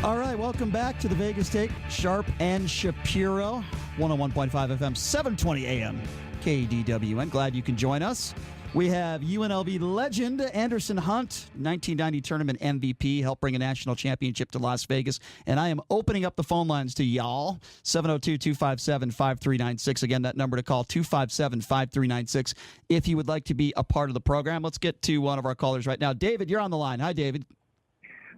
All right, welcome back to the Vegas Take. Sharp and Shapiro, 101.5 FM, 720 AM KDWN. Glad you can join us. We have UNLV legend Anderson Hunt, 1990 tournament MVP, helped bring a national championship to Las Vegas. And I am opening up the phone lines to y'all, 702-257-5396. Again, that number to call, 257-5396, if you would like to be a part of the program. Let's get to one of our callers right now. David, you're on the line. Hi, David.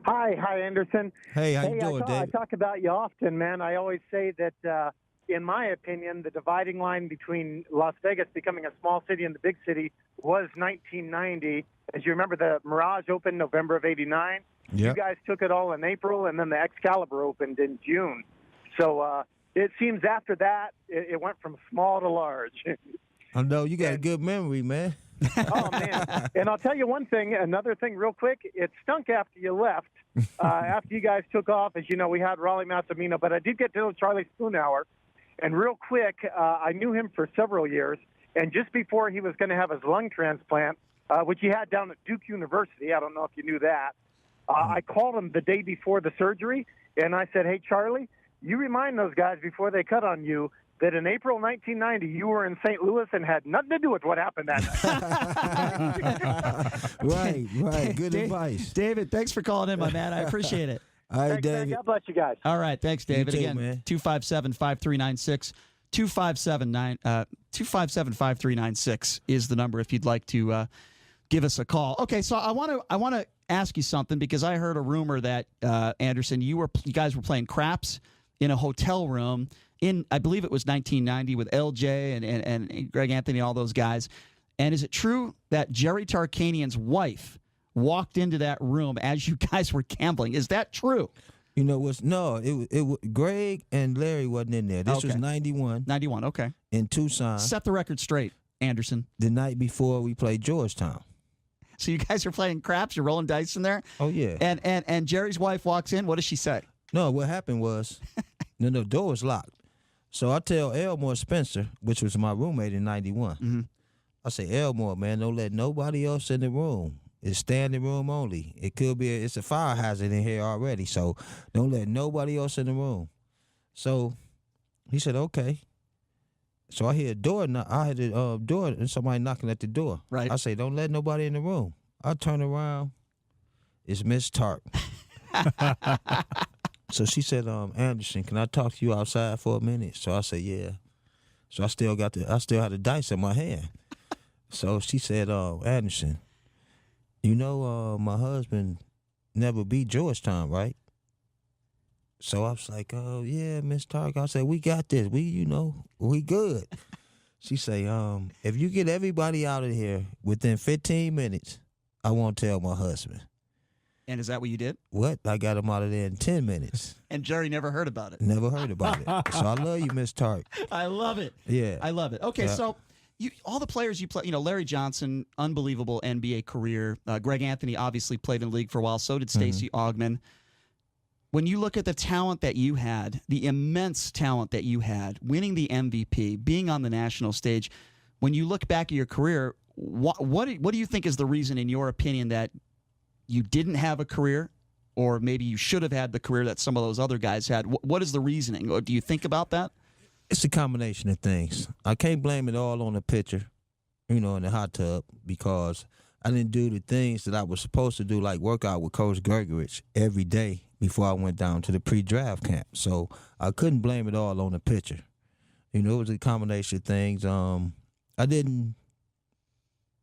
Hi, Anderson. Hey, how you doing, David? I talk about you often, man. I always say that, in my opinion, the dividing line between Las Vegas becoming a small city and the big city was 1990. As you remember, the Mirage opened November of '89. Yep. You guys took it all in April, and then the Excalibur opened in June. So it seems after that, it went from small to large. I know you got a good memory, man. Oh, man. And I'll tell you another thing real quick. It stunk after you left. After you guys took off, as you know, we had Raleigh Massimino, but I did get to know Charlie Spoonhour. And real quick, I knew him for several years. And just before he was going to have his lung transplant, which he had down at Duke University, I don't know if you knew that, I called him the day before the surgery, and I said, hey, Charlie, you remind those guys before they cut on you that in April 1990, you were in St. Louis and had nothing to do with what happened that night. Right. Good advice. David, thanks for calling in, my man. I appreciate it. All right, Thanks, David. man. God bless you guys. All right. Thanks, David. You too, Again, man. 257-5396. 257-5396 is the number if you'd like to give us a call. Okay, so I want to ask you something because I heard a rumor that Anderson, you guys were playing craps in a hotel room in, I believe it was 1990 with LJ and Greg Anthony, all those guys. And is it true that Jerry Tarkanian's wife walked into that room as you guys were gambling? Is that true? You know what's Greg and Larry wasn't in there. This was 91. 91, okay. In Tucson. Set the record straight, Anderson. The night before we played Georgetown. So you guys are playing craps, you're rolling dice in there? Oh yeah. And Jerry's wife walks in, what does she say? No, what happened was the door was locked. So I tell Elmore Spencer, which was my roommate in 91. Mm-hmm. I say, Elmore, man, don't let nobody else in the room. It's standing room only. It could be it's a fire hazard in here already, so don't let nobody else in the room. So he said, okay. So I hear a door knock. I heard the door and somebody knocking at the door. Right. I say, don't let nobody in the room. I turn around. It's Miss Tark. So she said, Anderson, can I talk to you outside for a minute? So I said, yeah. So I still had the dice in my hand. So she said, Anderson, you know my husband never beat Georgetown, right? So I was like, oh, yeah, Miss Tark. I said, we got this. We good. She say, if you get everybody out of here within 15 minutes, I won't tell my husband. And is that what you did? What? I got him out of there in 10 minutes. And Jerry never heard about it. Never heard about it. So I love you, Miss Tark. I love it. Yeah. I love it. Okay, Yeah. so all the players you play, Larry Johnson, unbelievable NBA career. Greg Anthony obviously played in the league for a while. So did Stacey Augmon. When you look at the talent that you had, the immense talent that you had, winning the MVP, being on the national stage, when you look back at your career, what do you think is the reason, in your opinion, that you didn't have a career, or maybe you should have had the career that some of those other guys had? What is the reasoning? Or do you think about that? It's a combination of things. I can't blame it all on the pitcher, in the hot tub, because I didn't do the things that I was supposed to do, like work out with Coach Gergerich every day before I went down to the pre-draft camp. So I couldn't blame it all on the pitcher. It was a combination of things.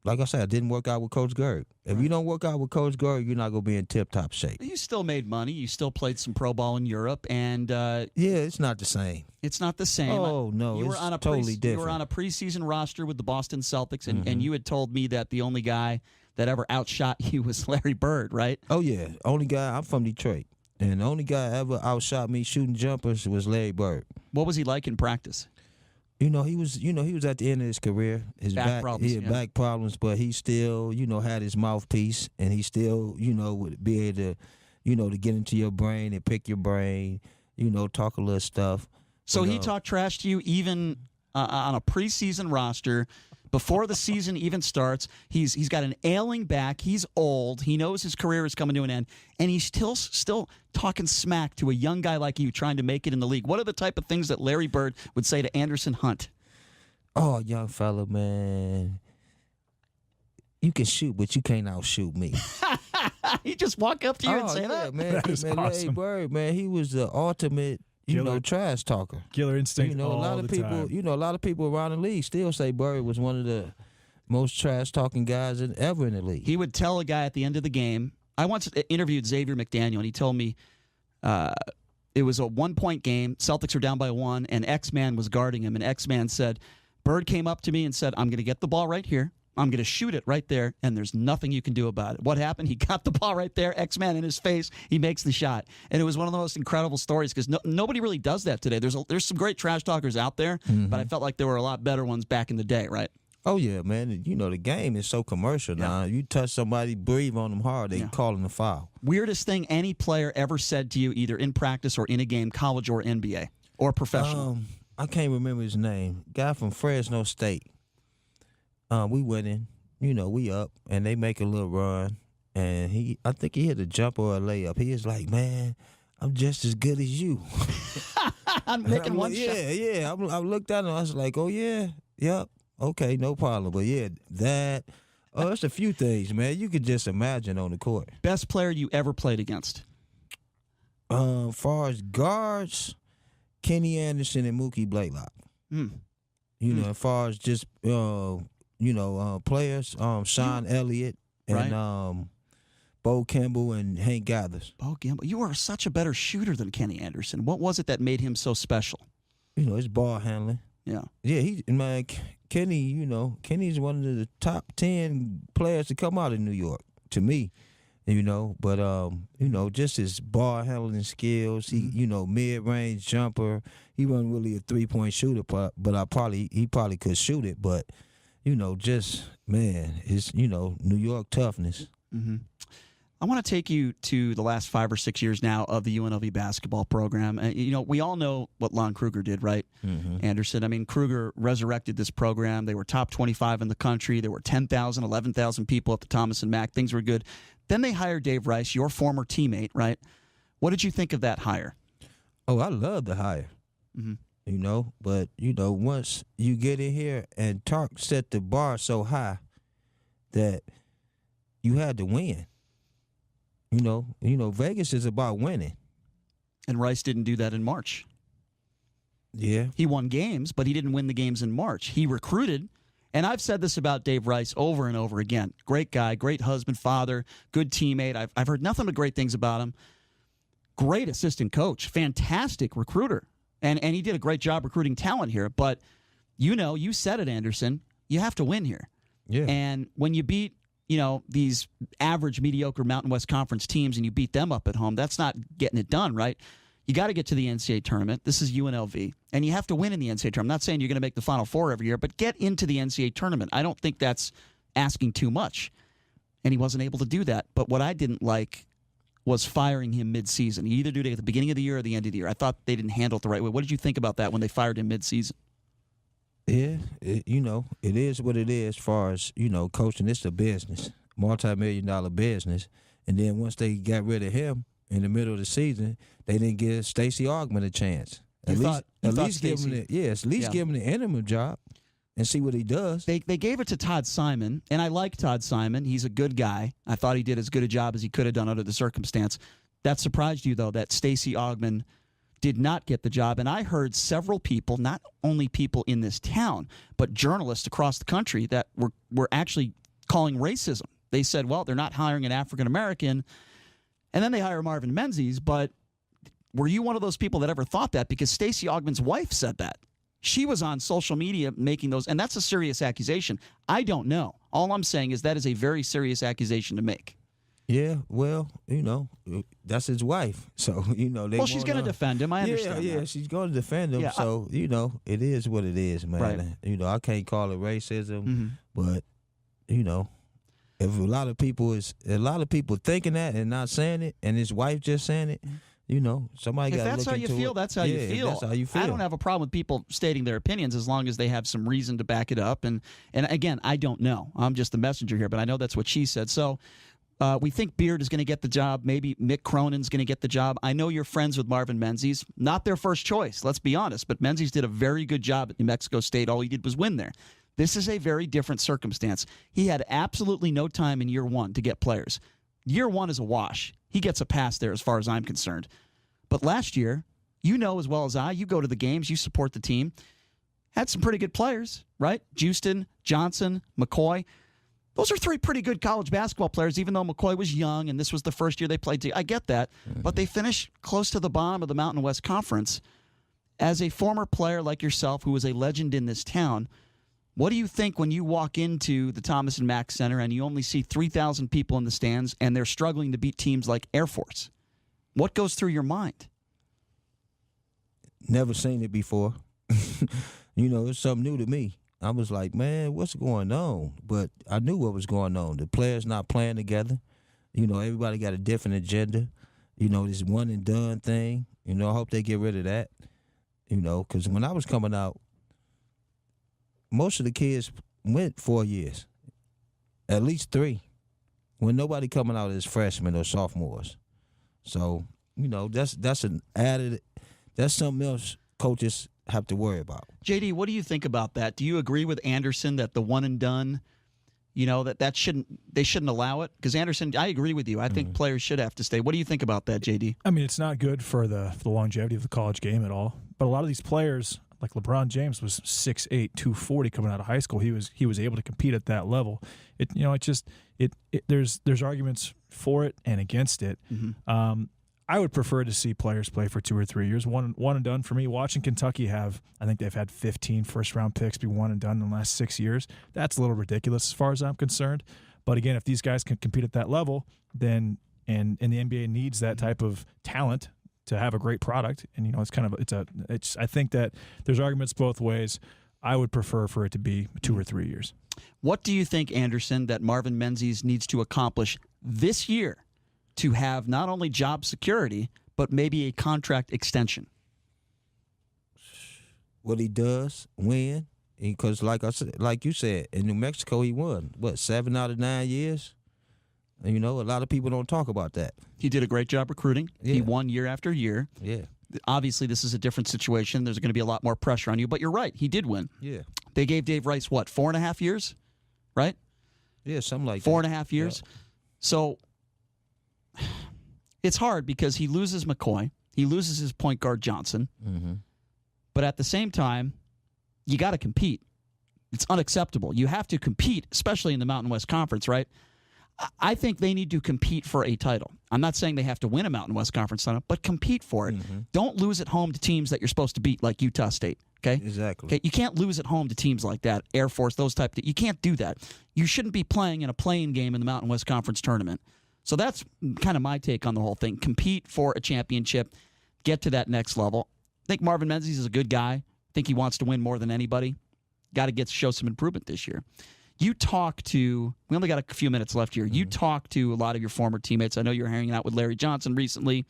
Like I said, I didn't work out with Coach Gerg. If you don't work out with Coach Gerg, you're not going to be in tip-top shape. You still made money. You still played some pro ball in Europe. And yeah, it's not the same. It's not the same. Oh, no, you were it's on a totally different. You were on a preseason roster with the Boston Celtics, and you had told me that the only guy that ever outshot you was Larry Bird, right? Oh, yeah. Only guy, I'm from Detroit. And the only guy ever outshot me shooting jumpers was Larry Bird. What was he like in practice? He was at the end of his career. His back problems. He had back problems, but he still, had his mouthpiece, and he still, would be able to, to get into your brain and pick your brain, talk a little stuff. So but, he talked trash to you even on a preseason roster before the season even starts. He's got an ailing back. He's old. He knows his career is coming to an end, and he's still talking smack to a young guy like you trying to make it in the league. What are the type of things that Larry Bird would say to Anderson Hunt? Oh, young fella, man, you can shoot, but you can't outshoot me. He just walk up to you and say that? Man, That is Larry awesome. Bird, man, he was the ultimate, trash talker. Killer instinct. A lot of people, time. a lot of people around the league still say Bird was one of the most trash talking guys ever in the league. He would tell a guy at the end of the game. I once interviewed Xavier McDaniel, and he told me it was a 1-point game. Celtics were down by 1, and X-Man was guarding him. And X-Man said, Bird came up to me and said, I'm going to get the ball right here. I'm going to shoot it right there, and there's nothing you can do about it. What happened? He got the ball right there, X-Man in his face. He makes the shot. And it was one of the most incredible stories because nobody really does that today. There's some great trash talkers out there, but I felt like there were a lot better ones back in the day, right? Oh, yeah, man. The game is so commercial now. You touch somebody, breathe on them hard, they call them a foul. Weirdest thing any player ever said to you, either in practice or in a game, college or NBA, or professional? I can't remember his name. Guy from Fresno State. We went in, we up, and they make a little run, and I think he hit a jump or a layup. He was like, man, I'm just as good as you. I'm making one shot. Yeah. I looked at him, I was like, oh, yeah, yep, okay, no problem. But, yeah, it's a few things, man. You could just imagine on the court. Best player you ever played against? Far as guards, Kenny Anderson and Mookie Blaylock. As far as just players, Sean Elliott and Bo Campbell and Hank Gathers. Bo Campbell, you are such a better shooter than Kenny Anderson. What was it that made him so special? His ball handling. Yeah. Yeah, Kenny's one of the top 10 players to come out of New York to me. But just his ball handling skills. He, mid-range jumper. He wasn't really a 3-point shooter, but he probably could shoot it. But his New York toughness. Mm-hmm. I want to take you to the last 5 or 6 years now of the UNLV basketball program. We all know what Lon Kruger did, right? Mm-hmm. Anderson. I mean, Kruger resurrected this program. They were top 25 in the country. There were 10,000, 11,000 people at the Thomas and Mack. Things were good. Then they hired Dave Rice, your former teammate, right? What did you think of that hire? Oh, I love the hire. Mm-hmm. But once you get in here and Tark set the bar so high that you had to win. Vegas is about winning. And Rice didn't do that in March. Yeah. He won games, but he didn't win the games in March. He recruited, and I've said this about Dave Rice over and over again. Great guy, great husband, father, good teammate. I've heard nothing but great things about him. Great assistant coach, fantastic recruiter. And he did a great job recruiting talent here. But, you said it, Anderson, you have to win here. Yeah. And when you beat, these average, mediocre Mountain West Conference teams and you beat them up at home, that's not getting it done, right? You got to get to the NCAA tournament. This is UNLV. And you have to win in the NCAA tournament. I'm not saying you're going to make the Final Four every year, but get into the NCAA tournament. I don't think that's asking too much. And he wasn't able to do that. But what I didn't like was firing him mid-season. You either do it at the beginning of the year or the end of the year. I thought they didn't handle it the right way. What did you think about that when they fired him mid-season? Yeah, it is what it is as far as, coaching. It's a business, multi-million-dollar business. And then once they got rid of him in the middle of the season, they didn't give Stacey Augmon a chance. At least give him the interim job and see what he does. They gave it to Todd Simon, and I like Todd Simon. He's a good guy. I thought he did as good a job as he could have done under the circumstance. That surprised you, though, that Stacey Augmon did not get the job. And I heard several people, not only people in this town, but journalists across the country that were actually calling racism. They said, well, they're not hiring an African-American. And then they hire Marvin Menzies. But were you one of those people that ever thought that? Because Stacey Augmon's wife said that. She was on social media making those, and that's a serious accusation. I don't know. All I'm saying is that is a very serious accusation to make. Yeah, well, that's his wife. So, Well, she's going to defend him. I understand. Yeah, she's going to defend him. Yeah, so, it is what it is, man. Right. I can't call it racism, but, if a lot of people thinking that and not saying it, and his wife just saying it, You know, somebody got to look into it. If that's how you feel, that's how you feel. That's how you feel. I don't have a problem with people stating their opinions as long as they have some reason to back it up. And again, I don't know. I'm just the messenger here, but I know that's what she said. So we think Beard is going to get the job. Maybe Mick Cronin's going to get the job. I know you're friends with Marvin Menzies. Not their first choice, let's be honest. But Menzies did a very good job at New Mexico State. All he did was win there. This is a very different circumstance. He had absolutely no time in year one to get players. Year one is a wash. He gets a pass there as far as I'm concerned. But last year, you know as well as I, you go to the games, you support the team, had some pretty good players, right? Houston, Johnson, McCoy. Those are three pretty good college basketball players, even though McCoy was young and this was the first year they played. I get that. But they finished close to the bottom of the Mountain West Conference. As a former player like yourself who was a legend in this town, what do you think when you walk into the Thomas and Mack Center and you only see 3,000 people in the stands and they're struggling to beat teams like Air Force? What goes through your mind? Never seen it before. You know, it's something new to me. I was like, man, what's going on? But I knew what was going on. The players not playing together. You know, everybody got a different agenda. You know, this one and done thing. You know, I hope they get rid of that. You know, because when I was coming out, most of the kids went 4 years, at least 3, when nobody coming out as freshmen or sophomores. So, you know, that's an added, that's something else coaches have to worry about. JD, what do you think about that? Do you agree with Anderson that the one and done, you know, they shouldn't allow it? Because Anderson, I agree with you. I think players should have to stay. What do you think about that, JD? I mean, it's not good for the longevity of the college game at all. But a lot of these players, like LeBron James was 6'8", 240 coming out of high school. He was able to compete at that level. There's arguments for it and against it. Mm-hmm. I would prefer to see players play for 2 or 3 years. One and done for me. Watching Kentucky I think they've had 15 first-round picks be one and done in the last 6 years. That's a little ridiculous as far as I'm concerned. But again, if these guys can compete at that level, then and the NBA needs that type of talent to have a great product, and you know I think that there's arguments both ways. I would prefer for it to be 2 or 3 years. What do you think, Anderson, that Marvin Menzies needs to accomplish this year to have not only job security but maybe a contract extension? What he does, win, because like you said, in New Mexico he won 7 out of 9 years. You know, a lot of people don't talk about that. He did a great job recruiting. Yeah. He won year after year. Yeah. Obviously, this is a different situation. There's going to be a lot more pressure on you, but you're right. He did win. Yeah. They gave Dave Rice, 4.5 years? Right? Yeah, something like 4.5 years. Yeah. So it's hard because he loses McCoy. He loses his point guard Johnson. Mm-hmm. But at the same time, you got to compete. It's unacceptable. You have to compete, especially in the Mountain West Conference, right? I think they need to compete for a title. I'm not saying they have to win a Mountain West Conference title, but compete for it. Mm-hmm. Don't lose at home to teams that you're supposed to beat, like Utah State. Okay? Exactly. Okay? You can't lose at home to teams like that, Air Force, those type of. You can't do that. You shouldn't be playing in a playing game in the Mountain West Conference tournament. So that's kind of my take on the whole thing. Compete for a championship. Get to that next level. I think Marvin Menzies is a good guy. I think he wants to win more than anybody. Got to show some improvement this year. We only got a few minutes left here. You talk to a lot of your former teammates. I know you're hanging out with Larry Johnson recently.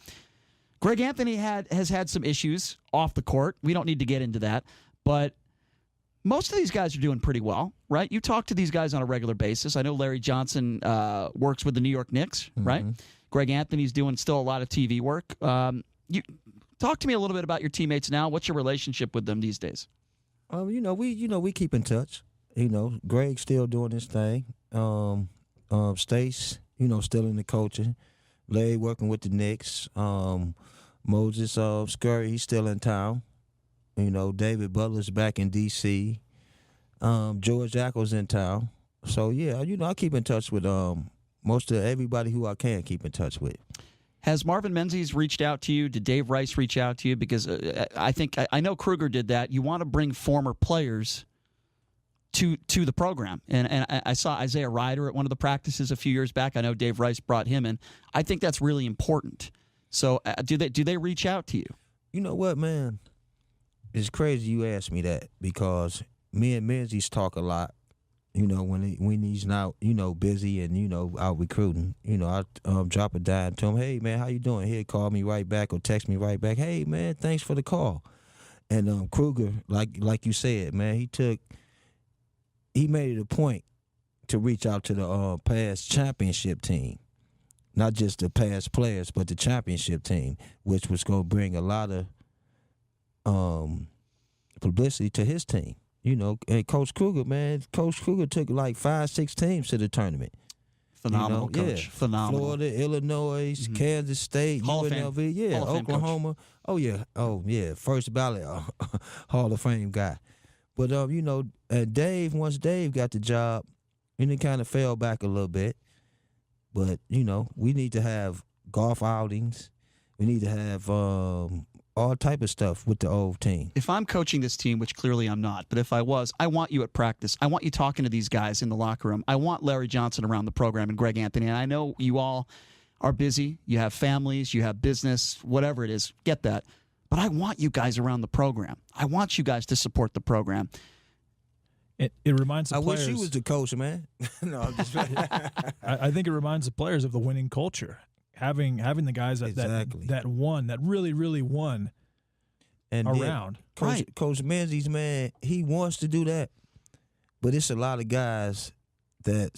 Greg Anthony has had some issues off the court. We don't need to get into that. But most of these guys are doing pretty well, right? You talk to these guys on a regular basis. I know Larry Johnson works with the New York Knicks, right? Greg Anthony's doing still a lot of TV work. You talk to me a little bit about your teammates now. What's your relationship with them these days? We keep in touch. You know, Greg's still doing his thing. Stace, still in the coaching. Larry working with the Knicks. Moses Scurry, he's still in town. David Butler's back in D.C. George Ackles in town. So, yeah, I keep in touch with most of everybody who I can keep in touch with. Has Marvin Menzies reached out to you? Did Dave Rice reach out to you? Because I know Kruger did that. You want to bring former players to the program. And I saw Isaiah Ryder at one of the practices a few years back. I know Dave Rice brought him in. I think that's really important. So do they reach out to you? You know what, man? It's crazy you asked me that because me and Menzies talk a lot. when he's not, busy and, out recruiting, I drop a dime to him. Hey, man, how you doing? He'll call me right back or text me right back. Hey, man, thanks for the call. And Kruger, like you said, man, he made it a point to reach out to the past championship team. Not just the past players, but the championship team, which was going to bring a lot of publicity to his team. And Coach Kruger took like 5-6 teams to the tournament. Phenomenal coach. Yeah. Phenomenal. Florida, Illinois, Kansas State, Hall of UNLV, Fame. yeah, Hall of Fame Oklahoma. coach. Oh yeah, first ballot Hall of Fame guy. But once Dave got the job, and it kind of fell back a little bit. But we need to have golf outings. We need to have all type of stuff with the old team. If I'm coaching this team, which clearly I'm not, but if I was, I want you at practice. I want you talking to these guys in the locker room. I want Larry Johnson around the program and Greg Anthony. And I know you all are busy. You have families. You have business, whatever it is. Get that. But I want you guys around the program. I want you guys to support the program. It reminds the I players. wish you was the coach, man. No, I'm just I think it reminds the players of the winning culture. Having the guys that won, that really won and around. Coach Menzies, man, he wants to do that. But it's a lot of guys that,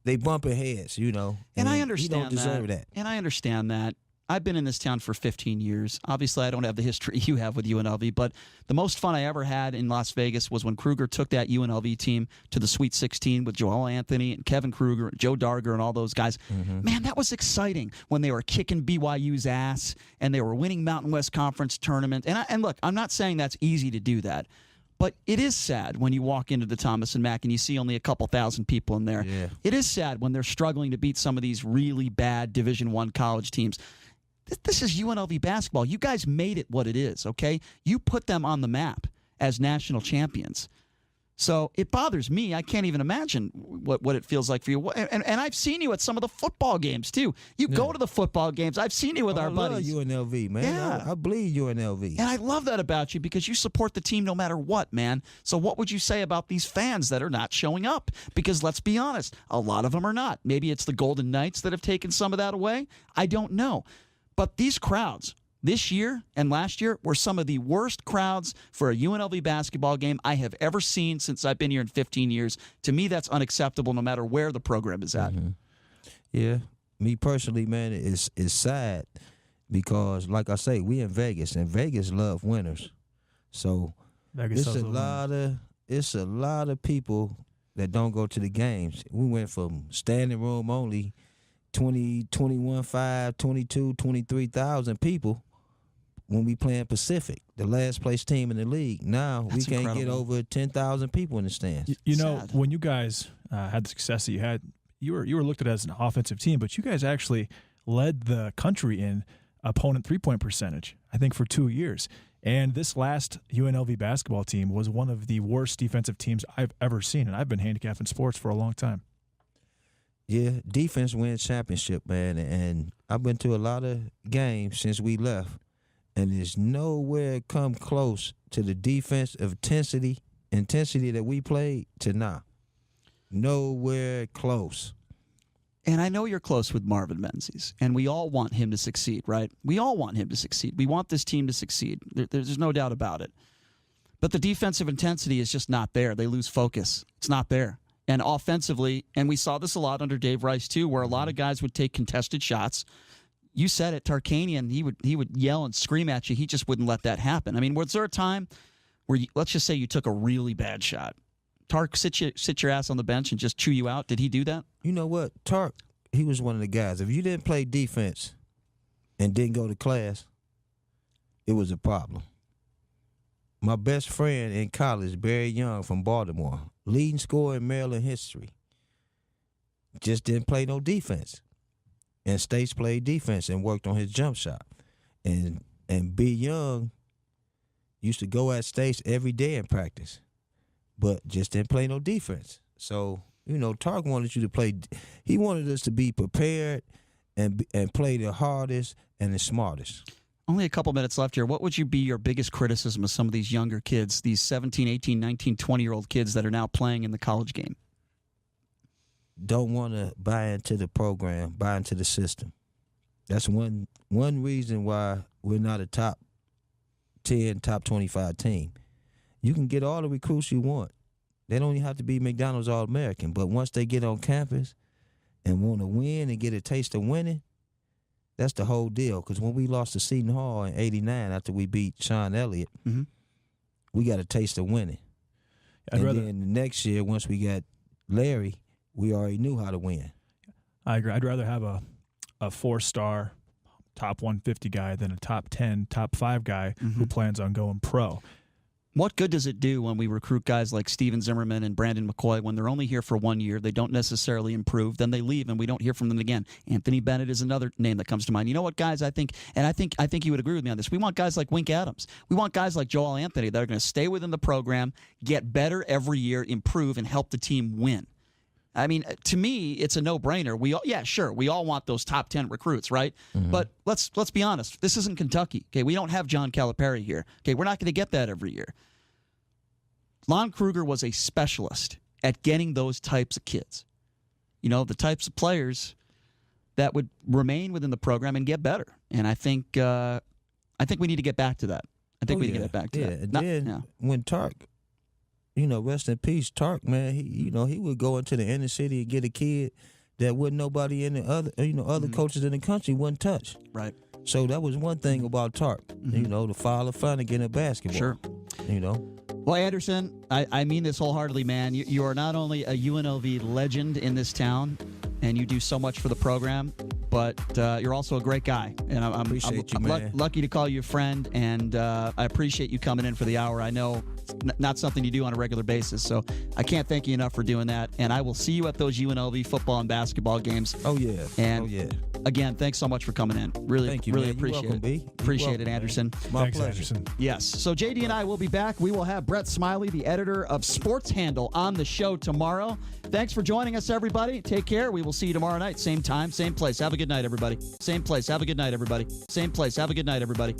they bumping heads, And I understand he don't deserve that. And I understand that. I've been in this town for 15 years. Obviously, I don't have the history you have with UNLV, but the most fun I ever had in Las Vegas was when Kruger took that UNLV team to the Sweet 16 with Joel Anthony and Kevin Kruger and Joe Darger and all those guys. Mm-hmm. Man, that was exciting when they were kicking BYU's ass and they were winning Mountain West Conference tournament. And look, I'm not saying that's easy to do that. But it is sad when you walk into the Thomas and Mack and you see only a couple thousand people in there. Yeah. It is sad when they're struggling to beat some of these really bad Division I college teams. This is UNLV basketball. You guys made it what it is, okay? You put them on the map as national champions. So it bothers me. I can't even imagine what it feels like for you. And I've seen you at some of the football games, too. You go to the football games. I've seen you with our buddies. I love UNLV, man. Yeah. I bleed UNLV. And I love that about you because you support the team no matter what, man. So what would you say about these fans that are not showing up? Because let's be honest, a lot of them are not. Maybe it's the Golden Knights that have taken some of that away. I don't know. But these crowds this year and last year were some of the worst crowds for a UNLV basketball game I have ever seen since I've been here in 15 years. To me, that's unacceptable no matter where the program is at. Mm-hmm. Yeah. Me personally, man, it's sad because, like I say, we in Vegas, and Vegas love winners. So it's a lot of people that don't go to the games. We went from standing room only 21,500, 22,000, 23,000 people when we playing Pacific, the last place team in the league. Now That's we can't incredible. get over 10,000 people in the stands. Sad. When you guys had the success that you had, you were looked at as an offensive team, but you guys actually led the country in opponent three-point percentage, I think, for 2 years. And this last UNLV basketball team was one of the worst defensive teams I've ever seen, and I've been handicapping sports for a long time. Yeah, defense wins championship, man. And I've been to a lot of games since we left, and there's nowhere come close to the defensive intensity that we played to now. Nowhere close. And I know you're close with Marvin Menzies, and we all want him to succeed, right? We all want him to succeed. We want this team to succeed. There's no doubt about it. But the defensive intensity is just not there. They lose focus. It's not there. And offensively, and we saw this a lot under Dave Rice too, where a lot of guys would take contested shots. You said it, Tarkanian, he would yell and scream at you. He just wouldn't let that happen. I mean, was there a time where let's just say you took a really bad shot? Tark sit your ass on the bench and just chew you out? Did he do that? You know what? Tark, he was one of the guys. If you didn't play defense and didn't go to class, it was a problem. My best friend in college, Barry Young from Baltimore, leading scorer in Maryland history, just didn't play no defense. And States played defense and worked on his jump shot. And B. Young used to go at States every day in practice, but just didn't play no defense. So, Tark wanted you to play. He wanted us to be prepared and play the hardest and the smartest. Only a couple minutes left here. What would you be your biggest criticism of some of these younger kids, these 17, 18, 19, 20-year-old kids that are now playing in the college game? Don't want to buy into the program, buy into the system. That's one reason why we're not a top 10, top 25 team. You can get all the recruits you want. They don't even have to be McDonald's All-American. But once they get on campus and want to win and get a taste of winning, that's the whole deal. Because when we lost to Seton Hall in '89 after we beat Sean Elliott, we got a taste of winning. Then the next year, once we got Larry, we already knew how to win. I agree. I'd rather have a 4-star top 150 guy than a top 10, top 5 guy who plans on going pro. What good does it do when we recruit guys like Steven Zimmerman and Brandon McCoy when they're only here for 1 year, they don't necessarily improve, then they leave and we don't hear from them again? Anthony Bennett is another name that comes to mind. You know what, guys, I think you would agree with me on this. We want guys like Wink Adams. We want guys like Joel Anthony that are going to stay within the program, get better every year, improve, and help the team win. I mean, to me, it's a no-brainer. We all want those top 10 recruits, right? But let's be honest. This isn't Kentucky. Okay, we don't have John Calipari here. Okay, we're not going to get that every year. Lon Kruger was a specialist at getting those types of kids. You know, the types of players that would remain within the program and get better. And I think we need to get back to that. I think we need to get back to that. And then when Tark, rest in peace, Tark, man, he would go into the inner city and get a kid that wouldn't nobody in the other coaches in the country wouldn't touch. Right. So that was one thing about Tark, the Father Flanagan of basketball. Sure. Well, Anderson, I mean this wholeheartedly, man. You are not only a UNLV legend in this town, and you do so much for the program, but you're also a great guy. And I'm lucky to call you a friend, and I appreciate you coming in for the hour. I know it's not something you do on a regular basis, so I can't thank you enough for doing that. And I will see you at those UNLV football and basketball games. Oh, yeah. And again, thanks so much for coming in. Really, thank you, really man. appreciate You're welcome, it. B. Appreciate it, Anderson. My pleasure. Anderson. Yes. So JD and I will be back. We will have Brett Smiley, the editor of Sports Handle, on the show tomorrow. Thanks for joining us, everybody. Take care. We will see you tomorrow night. Same time, same place. Have a good night, everybody. Same place. Have a good night, everybody. Same place. Have a good night, everybody.